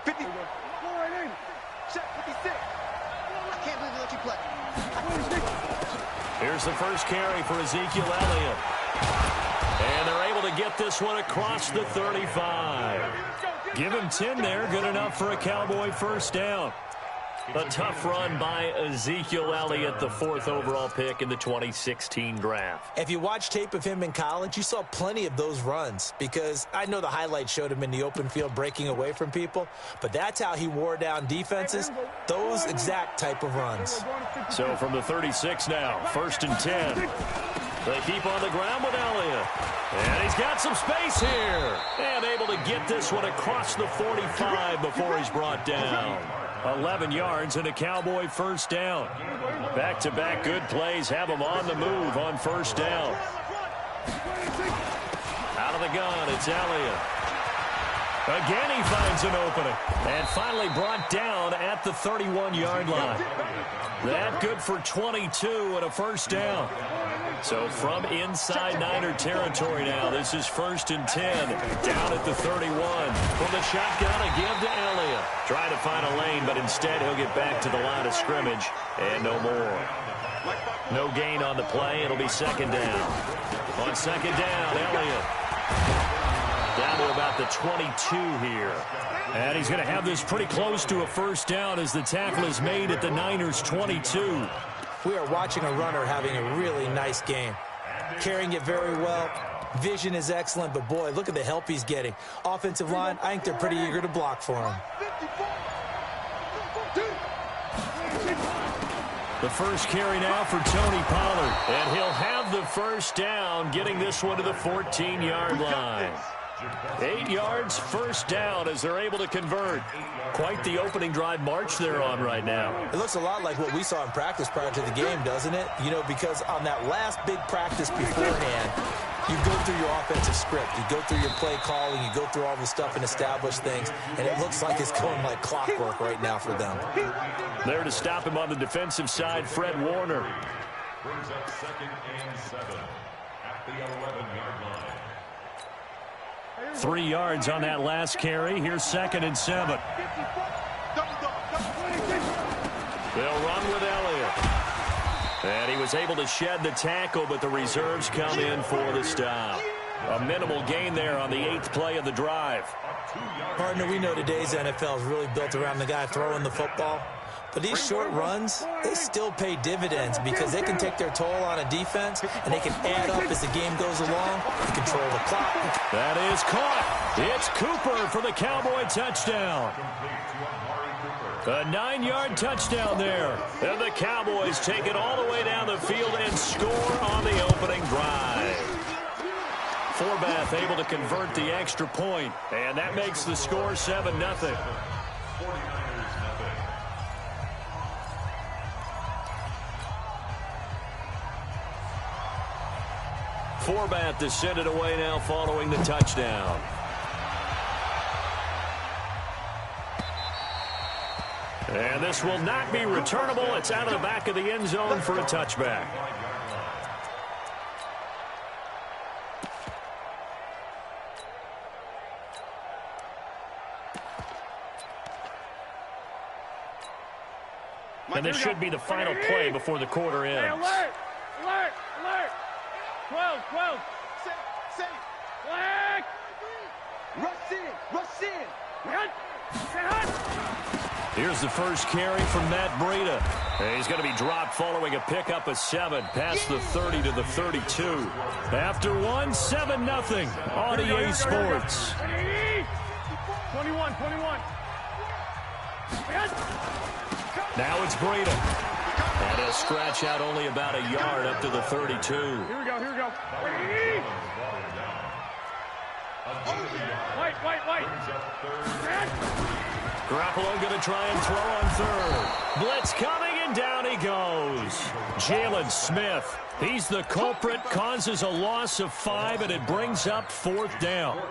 50. Check 56. I can't believe they let you play. Here's the first carry for Ezekiel Elliott. And they're able to get this one across the 35. Give him 10 there. Good enough for a Cowboy first down. A tough run by Ezekiel Elliott, the 4th overall pick in the 2016 draft. If you watch tape of him in college, you saw plenty of those runs, because I know the highlights showed him in the open field breaking away from people, but that's how he wore down defenses, those exact type of runs. So from the 36 now, 1st and 10. They keep on the ground with Elliott. And he's got some space here. And able to get this one across the 45 before he's brought down. 11 yards and a Cowboy first down. Back-to-back good plays have him on the move on first down. Out of the gun, it's Elliott. Again, he finds an opening. And finally brought down at the 31-yard line. That good for 22 and a first down. So from inside Niner territory now, this is 1st and 10, down at the 31. From the shotgun, a give to Elliott. Trying to find a lane, but instead he'll get back to the line of scrimmage, and no more. No gain on the play. It'll be 2nd down. On 2nd down, Elliott. Down to about the 22 here. And he's going to have this pretty close to a first down as the tackle is made at the Niners' 22. We are watching a runner having a really nice game. Carrying it very well. Vision is excellent, but boy, look at the help he's getting. Offensive line, I think they're pretty eager to block for him. The first carry now for Tony Pollard. And he'll have the first down, getting this one to the 14-yard line. 8 yards, first down as they're able to convert. Quite the opening drive march they're on right now. It looks a lot like what we saw in practice prior to the game, doesn't it? You know, because on that last big practice beforehand, you go through your offensive script. You go through your play calling. You go through all the stuff and establish things. And it looks like it's going like clockwork right now for them. There to stop him on the defensive side, Fred Warner. Brings up 2nd and 7 at the 11-yard line. 3 yards on that last carry. Here's 2nd and 7. They'll run with Elliott. And he was able to shed the tackle, but the reserves come in for the stop. A minimal gain there on the 8th play of the drive. Partner, we know today's NFL is really built around the guy throwing the football. But these short runs, they still pay dividends because they can take their toll on a defense, and they can add up as the game goes along and control the clock. That is caught. It's Cooper for the Cowboy touchdown. A 9-yard touchdown there. And the Cowboys take it all the way down the field and score on the opening drive. Forbath able to convert the extra point, and that makes the score 7-0. Forbath to send it away now following the touchdown. And this will not be returnable. It's out of the back of the end zone for a touchback. And this should be the final play before the quarter ends. Alert! Alert! Alert! 12, 12. Safe. Flag! Rush in. Rush in. Hut! Hut! Here's the first carry from Matt Breida. And he's going to be dropped following a pickup of 7 past the 30 to the 32. After one, 7-0 on EA Sports. 21, 21. Now it's Breida. And he'll scratch out only about a yard up to the 32. Here we go, here we go. White. Garoppolo going to try and throw on third. Blitz coming, and down he goes. Jalen Smith. He's the culprit, causes a loss of 5, and it brings up 4th down.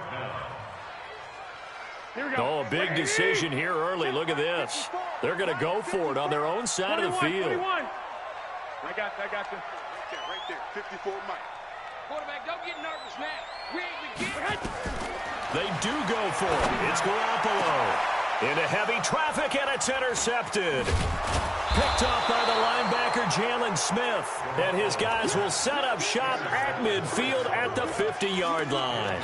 Oh, a big decision here early. Look at this. They're going to go for it on their own side of the field. 21. I got them. Right there. 54 Mike. Quarterback, don't get nervous now. We ain't beginning. They do go for it. It's Garoppolo. Into heavy traffic, and it's intercepted. Picked off by the linebacker, Jalen Smith. And his guys will set up shop at midfield at the 50-yard line.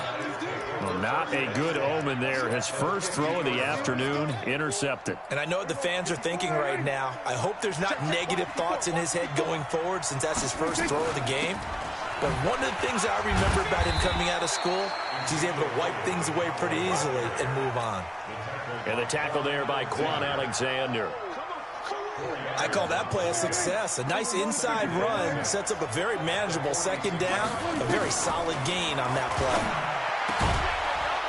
Well, not a good omen there. His first throw of the afternoon, intercepted. And I know what the fans are thinking right now. I hope there's not negative thoughts in his head going forward since that's his first throw of the game. But one of the things I remember about him coming out of school is he's able to wipe things away pretty easily and move on. And the tackle there by Quan Alexander. I call that play a success. A nice inside run sets up a very manageable second down, a very solid gain on that play.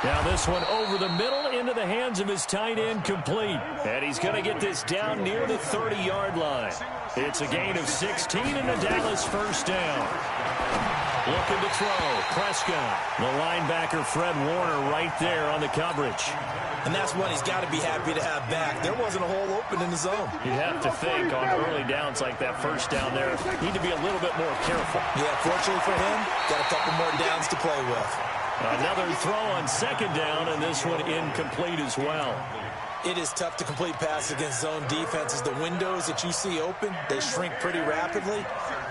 Now this one over the middle into the hands of his tight end, complete. And he's going to get this down near the 30-yard line. It's a gain of 16 and a Dallas first down. Looking to throw, Prescott. The linebacker, Fred Warner, right there on the coverage. And that's one he's got to be happy to have back. There wasn't a hole open in the zone. You'd have to think on early downs like that first down there, need to be a little bit more careful. Yeah, fortunately for him, got a couple more downs to play with. Another throw on second down, and this one incomplete as well. It is tough to complete passes against zone defenses. The windows that you see open, they shrink pretty rapidly.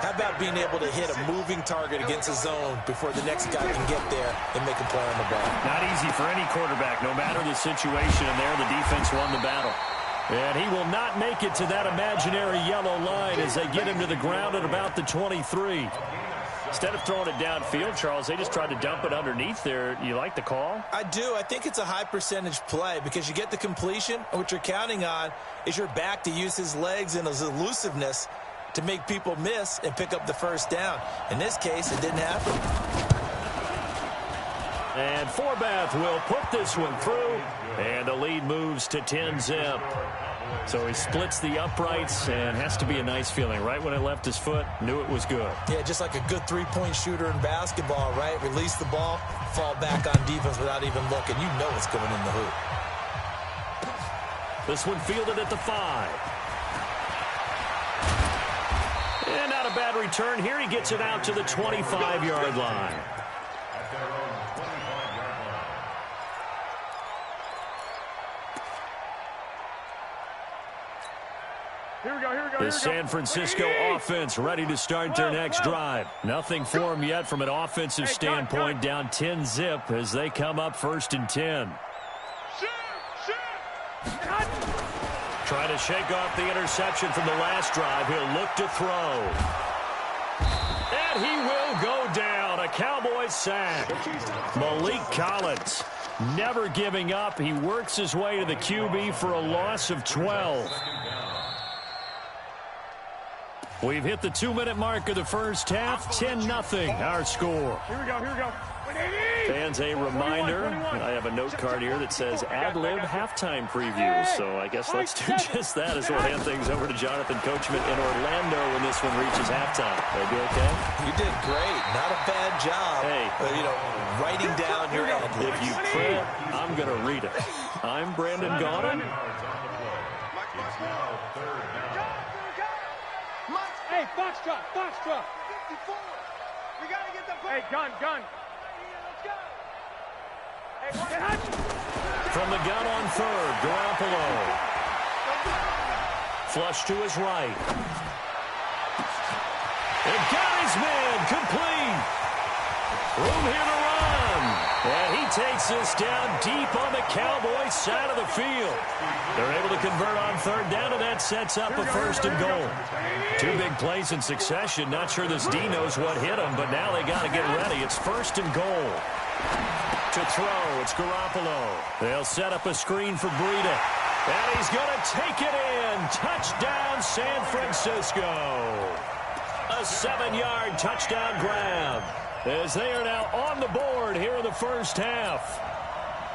How about being able to hit a moving target against a zone before the next guy can get there and make a play on the ball? Not easy for any quarterback, no matter the situation, and there the defense won the battle. And he will not make it to that imaginary yellow line as they get him to the ground at about the 23. Instead of throwing it downfield, Charles, they just tried to dump it underneath there. You like the call? I do. I think it's a high percentage play because you get the completion, and what you're counting on is your back to use his legs and his elusiveness to make people miss and pick up the first down. In this case, it didn't happen. And Forbath will put this one through, and the lead moves to 10-zip. So he splits the uprights, and has to be a nice feeling. Right when it left his foot, knew it was good. Yeah, just like a good three-point shooter in basketball, right? Release the ball, fall back on defense without even looking. You know it's going in the hoop. This one fielded at the 5. And not a bad return here. He gets it out to the 25-yard line. Here we go. The San Francisco offense ready to start their next drive. Nothing for them yet from an offensive standpoint. Down 10-zip as they come up 1st and 10. Trying to shake off the interception from the last drive. He'll look to throw. And he will go down. A Cowboys sack. Malik Collins never giving up. He works his way to the QB for a loss of 12. We've hit the 2-minute mark of the first half. 10-0 our score. Here we go. Fans, a reminder, I have a note card here that says ad-lib halftime previews. So I guess let's do just that as we'll hand things over to Jonathan Coachman in Orlando when this one reaches halftime. Are you okay? You did great. Not a bad job. Hey. Writing down your ad-libs. If you print, I'm going to read it. I'm Brandon Gaudin. Hey, Foxtrot. 54. We got to get the ball. Hey, gun. Let's go. Hey, From the gun on 3rd, Garoppolo. Flush to his right. And got his man, complete. Room here to run. And he takes this down deep on the Cowboys side of the field. They're able to convert on 3rd down, and that sets up a 1st and goal. 2 big plays in succession. Not sure this D knows what hit him, but now they got to get ready. It's 1st and goal. To throw, it's Garoppolo. They'll set up a screen for Breida. And he's going to take it in. Touchdown, San Francisco. A 7-yard touchdown grab, as they are now on the board here in the first half.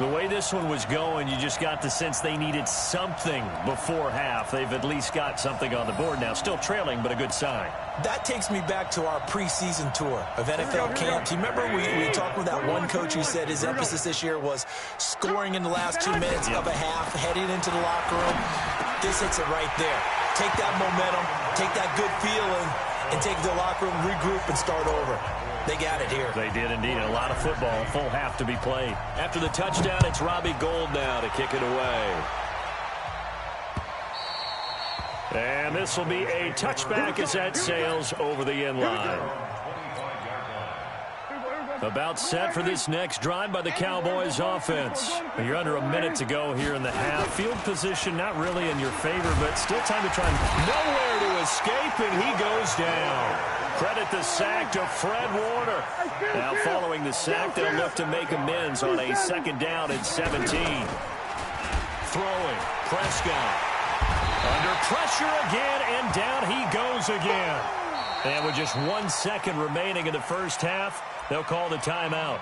The way this one was going, you just got the sense they needed something before half. They've at least got something on the board now. Still trailing, but a good sign. That takes me back to our preseason tour of NFL camps. You remember we talked with that one coach who said his emphasis this year was scoring in the last 2 minutes of a half, heading into the locker room. This hits it right there. Take that momentum, take that good feeling, and take it to the locker room, regroup, and start over. They got it here. They did indeed. A lot of football, full half to be played. After the touchdown, it's Robbie Gould now to kick it away. And this will be a touchback as that sails over the end line. About set for this next drive by the Cowboys offense. You're under a minute to go here in the half. Field position not really in your favor, but still time to try and nowhere to escape, and he goes down. Credit the sack to Fred Warner. Now following the sack, they'll look to make amends on a second down at 17. Throwing, Prescott. Under pressure again, and down he goes again. And with just 1 second remaining in the first half, they'll call the timeout.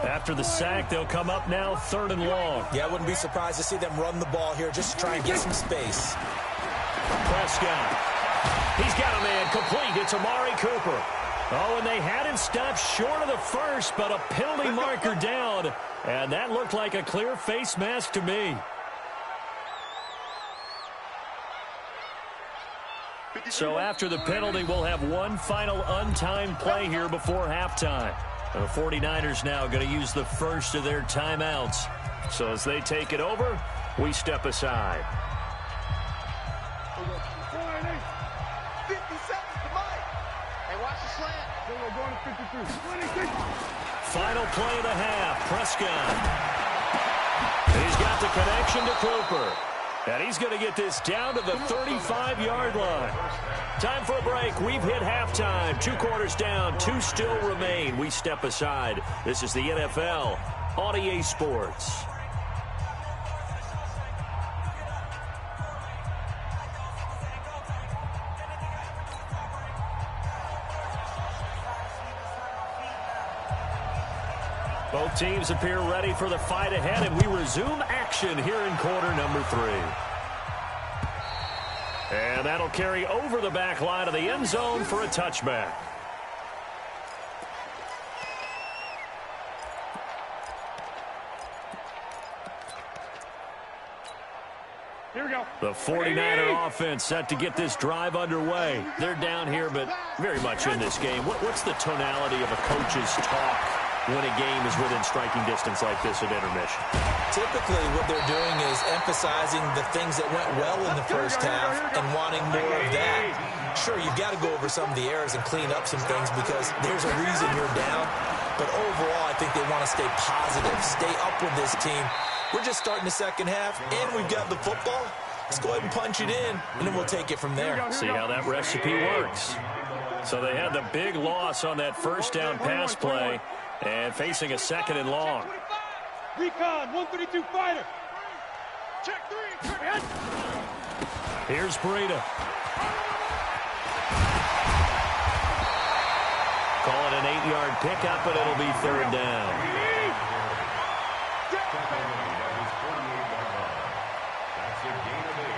After the sack, they'll come up now 3rd and long. Yeah, I wouldn't be surprised to see them run the ball here just to try and get some space. Prescott. He's got a man complete. It's Amari Cooper. Oh, and they had him stopped short of the first, but a penalty marker down. And that looked like a clear face mask to me. So after the penalty, we'll have one final untimed play here before halftime. And the 49ers now going to use the first of their timeouts. So as they take it over, we step aside. 50 seconds to Mike. Hey, watch the slant. Going to 53. 26. Final play of the half. Prescott. He's got the connection to Cooper. And he's going to get this down to the 35-yard line. Time for a break. We've hit halftime. 2 quarters down. 2 still remain. We step aside. This is the NFL on EA Sports. Both teams appear ready for the fight ahead, and we resume action here in quarter number 3. And that'll carry over the back line of the end zone for a touchback. Here we go. The 49er offense set to get this drive underway. They're down here, but very much in this game. What's the tonality of a coach's talk when a game is within striking distance like this at intermission? Typically, what they're doing is emphasizing the things that went well in the first half and wanting more of that. Sure, you've got to go over some of the errors and clean up some things because there's a reason you're down. But overall, I think they want to stay positive, stay up with this team. We're just starting the second half, and we've got the football. Let's go ahead and punch it in, and then we'll take it from there. See how that recipe works. So they had the big loss on that first down pass play. And facing a 2nd and long. Recon, 132 fighter. Check 3. Here's Breida. Call it an 8-yard pickup, but it'll be 3rd down. That's a gain of 8.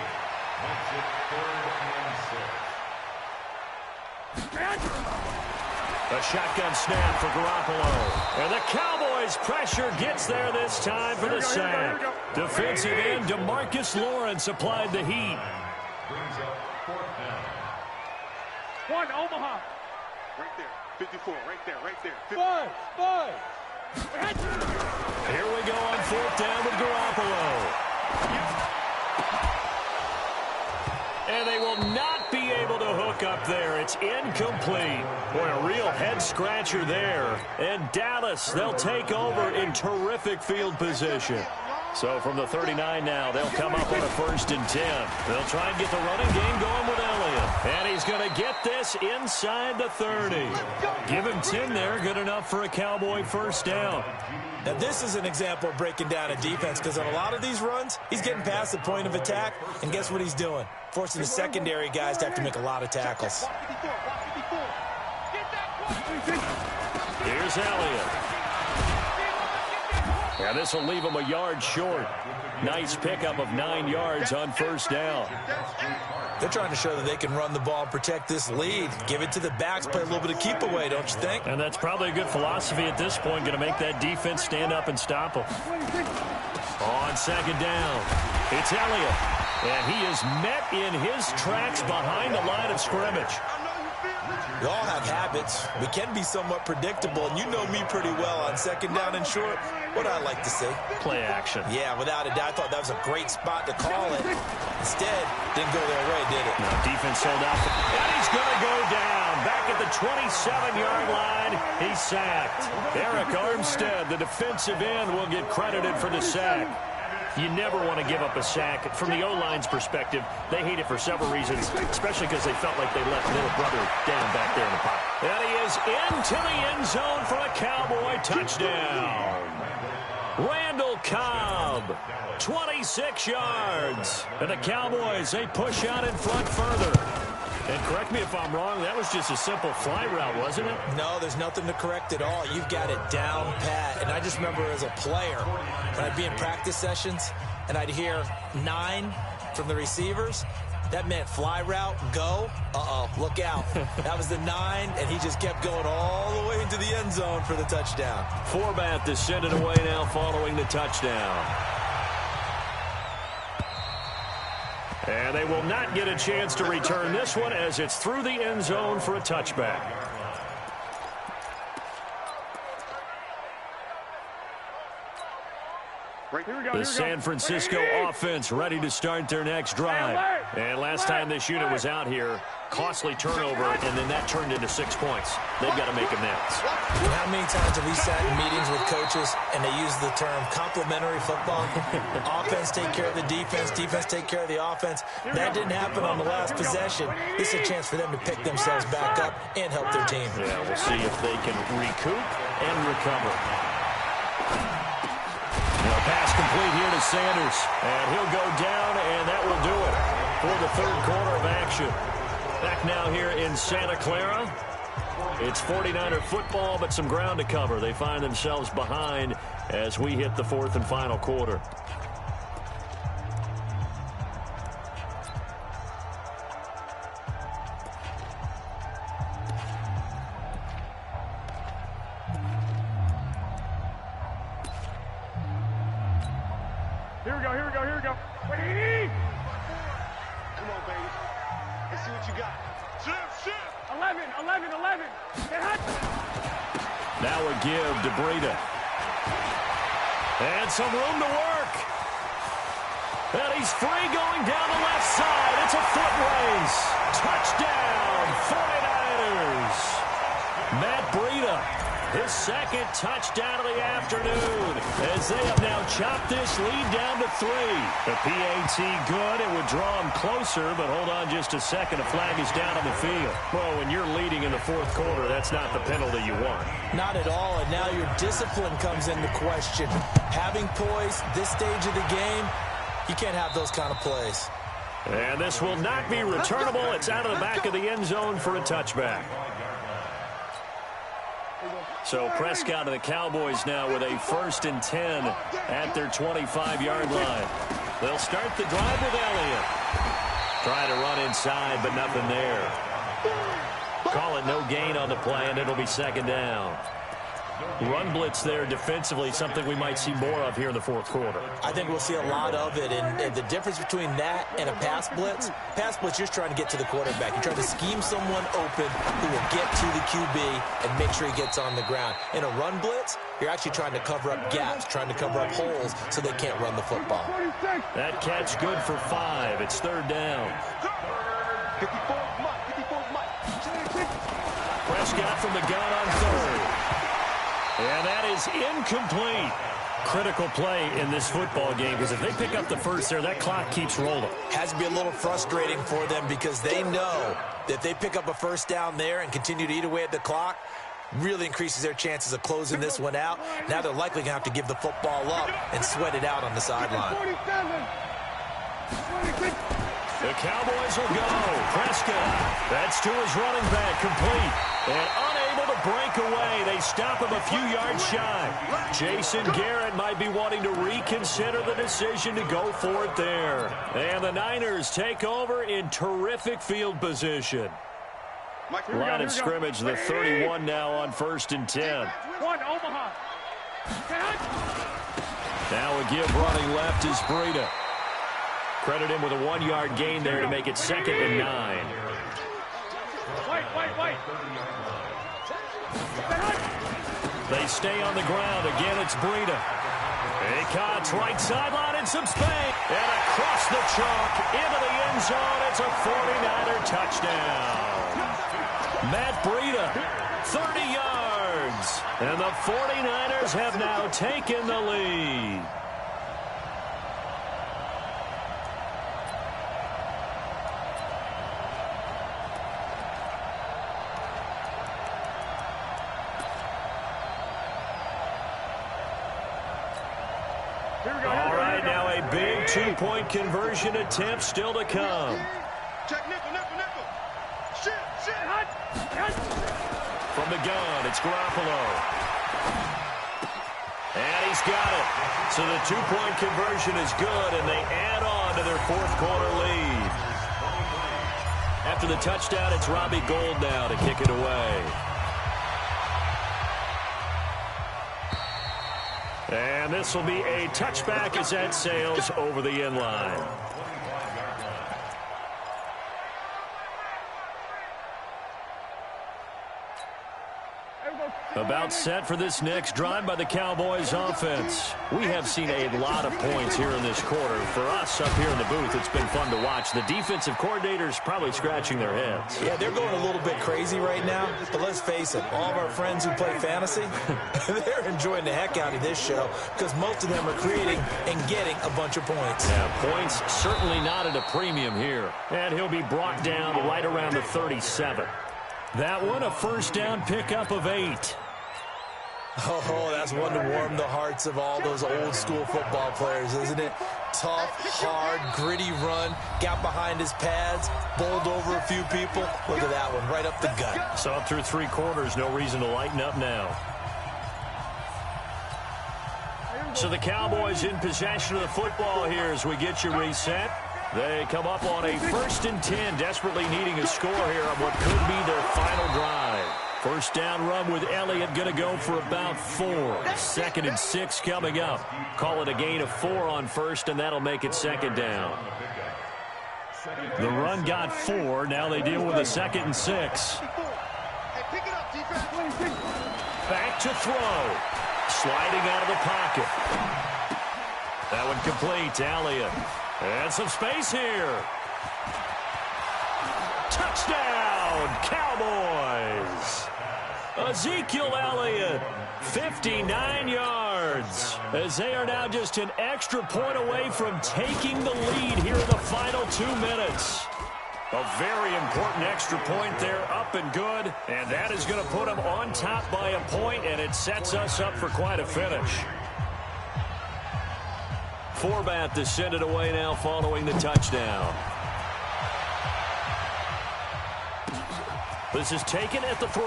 Makes it 3rd and 6. A shotgun snap for Garoppolo. And the Cowboys' pressure gets there this time for the sack. Defensive end DeMarcus Lawrence applied the heat. Brings up 4th down. 1, Omaha. Right there. 54. Right there. Right there. 5. Here we go on 4th down with Garoppolo. And they will not be able to hook up there. It's incomplete. Boy, a real head-scratcher there. And Dallas, they'll take over in terrific field position. So from the 39 now, they'll come up on a 1st and 10. They'll try and get the running game going with Elliott. And he's going to get this inside the 30. Give him 10 there, good enough for a Cowboy 1st down. Now, this is an example of breaking down a defense because on a lot of these runs, he's getting past the point of attack, and guess what he's doing? Forcing the secondary guys to have to make a lot of tackles. Here's Elliott. Yeah, this will leave him a yard short. Nice pickup of 9 yards on 1st down. They're trying to show that they can run the ball and protect this lead. Give it to the backs, play a little bit of keep away, don't you think? And that's probably a good philosophy at this point, going to make that defense stand up and stop them. On 2nd down, it's Elliott. And he is met in his tracks behind the line of scrimmage. We all have habits. We can be somewhat predictable, and you know me pretty well on second down and short. What I like to see. Play action. Yeah, without a doubt. I thought that was a great spot to call it. Instead, didn't go their way, did it? No, defense sold out. And he's going to go down. Back at the 27-yard line. He's sacked. Eric Armstead, the defensive end, will get credited for the sack. You never want to give up a sack. From the O-line's perspective, they hate it for several reasons, especially because they felt like they left little brother down back there in the pocket. And he is into the end zone for a Cowboy touchdown. Randall Cobb, 26 yards. And the Cowboys, they push out in front further. And correct me if I'm wrong, that was just a simple fly route, wasn't it? No, there's nothing to correct at all. You've got it down pat. And I just remember as a player, when I'd be in practice sessions and I'd hear 9 from the receivers, that meant fly route, go. Uh-oh, look out. That was the 9, and he just kept going all the way into the end zone for the touchdown. Forbath to send it away now following the touchdown. And they will not get a chance to return this one as it's through the end zone for a touchback. The San Francisco offense ready to start their next drive. And last time this unit was out here, costly turnover, and then that turned into 6 points. They've got to make amends. How many times have we sat in meetings with coaches and they use the term complementary football? Offense take care of the defense, defense take care of the offense. That didn't happen on the last possession. This is a chance for them to pick themselves back up and help their team. Yeah, we'll see if they can recoup and recover. Pass complete here to Sanders, and he'll go down, and that will do it for the third quarter of action. Back now here in Santa Clara. It's 49er football, but some ground to cover. They find themselves behind as we hit the fourth and final quarter. Here we go. Wait. Come on, baby. Let's see what you got. Shift. 11. Get hot. Now a give to Breida. And some room to work. And he's free going down the left side. It's a foot race. Touchdown, 49ers. Matt Breida, his second touchdown of the afternoon, as they have now chopped this lead down to 3. The PAT good. It would draw him closer, but hold on just a second. A flag is down on the field. Well, when you're leading in the fourth quarter, that's not the penalty you want. Not at all, and now your discipline comes into question. Having poise this stage of the game, you can't have those kind of plays. And this will not be returnable. It's out of the back of the end zone for a touchback. So Prescott and the Cowboys now with a 1st and 10 at their 25-yard line. They'll start the drive with Elliott. Try to run inside, but nothing there. Call it no gain on the play, and it'll be second down. Run blitz there defensively, something we might see more of here in the fourth quarter. I think we'll see a lot of it, and the difference between that and a pass blitz, you're just trying to get to the quarterback. You're trying to scheme someone open who will get to the QB and make sure he gets on the ground. In a run blitz, you're actually trying to cover up gaps, trying to cover up holes so they can't run the football. That catch good for 5. It's third down. 54 Mike. Prescott from the gun on third. And that is incomplete. Critical play in this football game, because if they pick up the first there, that clock keeps rolling. Has to be a little frustrating for them because they know that if they pick up a first down there and continue to eat away at the clock, really increases their chances of closing this one out. Now they're likely going to have to give the football up and sweat it out on the sideline. The Cowboys will go. Prescott. That's to his running back. Complete. And unable to break away. They stop him a few yards shy. Jason Garrett might be wanting to reconsider the decision to go for it there. And the Niners take over in terrific field position. Line of scrimmage, the 31 now on 1st and 10. One, Omaha. Now a give running left is Breida. Credit him with a 1-yard gain there to make it 2nd and 9. Wait. They stay on the ground. Again, it's Breida. He cuts right sideline and some space. And across the chalk into the end zone. It's a 49er touchdown. Matt Breida, 30 yards. And the 49ers have now taken the lead. All right, now a big two-point conversion attempt still to come. Check nickel. Shit. From the gun, it's Garoppolo. And he's got it. So the two-point conversion is good, and they add on to their fourth-quarter lead. After the touchdown, it's Robbie Gould now to kick it away. And this will be a touchback as that sails over the end line. About set for this next drive by the Cowboys offense. We have seen a lot of points here in this quarter. For us up here in the booth, it's been fun to watch. The defensive coordinators probably scratching their heads. Yeah, they're going a little bit crazy right now. But let's face it, all of our friends who play fantasy, they're enjoying the heck out of this show because most of them are creating and getting a bunch of points. Yeah, points certainly not at a premium here. And he'll be brought down right around the 37. That one, a first down pickup of 8. Oh, that's one to warm the hearts of all those old school football players, isn't it? Tough, hard, gritty run, got behind his pads, bowled over a few people. Look at that one, right up the gut. So up through 3 quarters, no reason to lighten up now. So the Cowboys in possession of the football here as we get you reset. They come up on a 1st and 10, desperately needing a score here on what could be their final drive. First down run with Elliott, going to go for about 4. 2nd and 6 coming up. Call it a gain of 4 on first, and that'll make it 2nd down. The run got 4. Now they deal with a 2nd and 6. Back to throw. Sliding out of the pocket. That one complete to Elliott. And some space here. Touchdown, Cowboys. Ezekiel Elliott, 59 yards. As they are now just an extra point away from taking the lead here in the final 2 minutes. A very important extra point there, up and good. And that is going to put them on top by a point, and it sets us up for quite a finish. Forbath to send it away now following the touchdown. This is taken at the 3.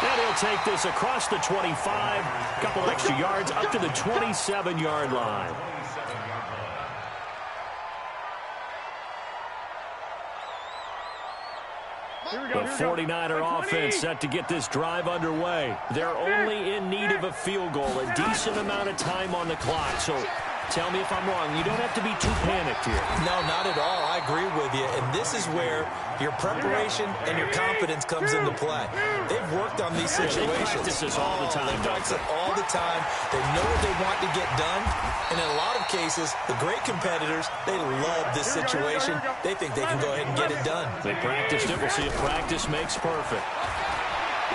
And he'll take this across the 25. Couple extra yards up to the 27-yard line. The 49er offense set to get this drive underway. They're only in need of a field goal, a decent amount of time on the clock. So tell me if I'm wrong. You don't have to be too panicked here. No, not at all. I agree with you. And this is where your preparation and your confidence comes into play. They've worked on these situations. They practice this all the time. They practice it all the time. They know what they want to get done. And in a lot of cases, the great competitors, they love this situation. They think they can go ahead and get it done. They practiced it. We'll see if practice makes perfect.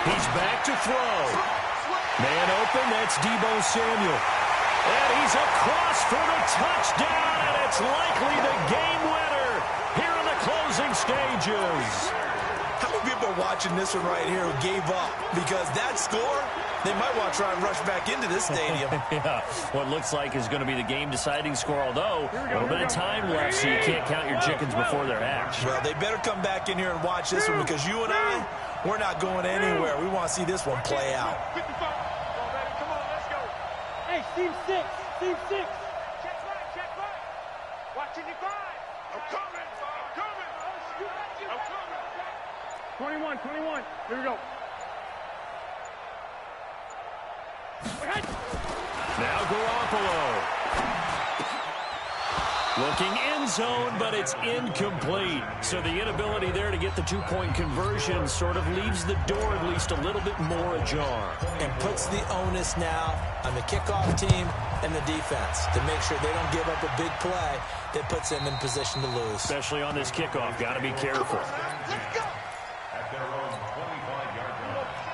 He's back to throw. Man open. That's Deebo Samuel. And he's across for the touchdown, and it's likely the game winner here in the closing stages. How many people are watching this one right here who gave up? Because that score, they might want to try and rush back into this stadium. Yeah, what looks like is going to be the game-deciding score, although a little bit of time left, so you can't count your chickens before they're hatched. Well, they better come back in here and watch this one because you and I, we're not going anywhere. We want to see this one play out. Hey, Steve 6. Steve 6. Check right. Watching your grind. I'm coming. 21. Here we go. Now Garoppolo. Looking end zone, but it's incomplete. So the inability there to get the two-point conversion sort of leaves the door at least a little bit more ajar. And puts the onus now on the kickoff team and the defense to make sure they don't give up a big play that puts them in position to lose. Especially on this kickoff. Got to be careful. Let's go. At their own 25-yard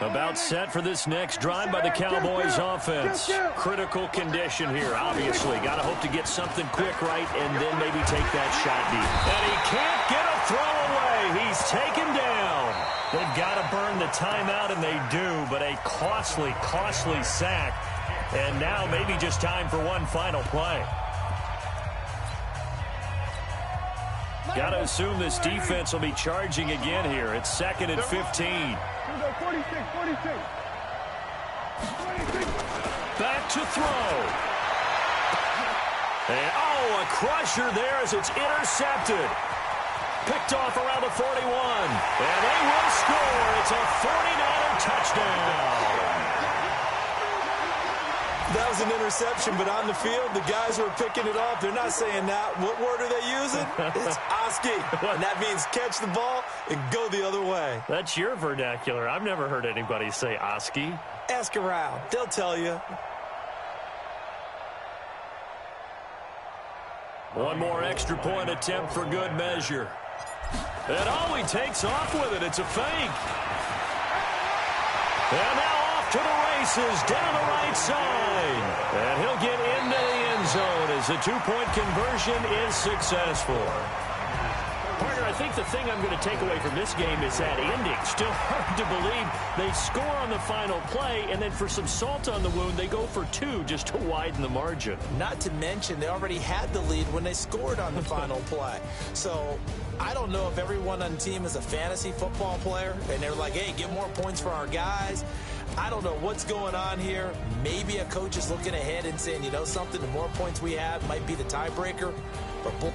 line. About set for this next drive by the Cowboys offense. Critical condition here, obviously. Got to hope to get something quick right and then maybe take that shot deep. And he can't get a throw away. He's taken down. They've got to burn the timeout, and they do, but a costly, costly sack. And now maybe just time for one final play. Got to assume this defense will be charging again here. It's 2nd and 15. 46. Back to throw. And, oh, a crusher there as it's intercepted. Picked off around the 41. And they will score. It's a 49er touchdown. That was an interception, but on the field, the guys who are picking it off, they're not saying that. What word are they using? It's Oski. And that means catch the ball and go the other way. That's your vernacular. I've never heard anybody say Oski. Ask around. They'll tell you. One more extra point attempt for good measure. And oh, he takes off with it. It's a fake. And now off to the races down the right side. And he'll get into the end zone as the two-point conversion is successful. Partner, I think the thing I'm going to take away from this game is that ending. Still hard to believe they score on the final play, and then for some salt on the wound, they go for two just to widen the margin. Not to mention, they already had the lead when they scored on the final play. So I don't know if everyone on the team is a fantasy football player, and they're like, hey, get more points for our guys. I don't know what's going on here. Maybe a coach is looking ahead and saying, you know something, the more points we have might be the tiebreaker. But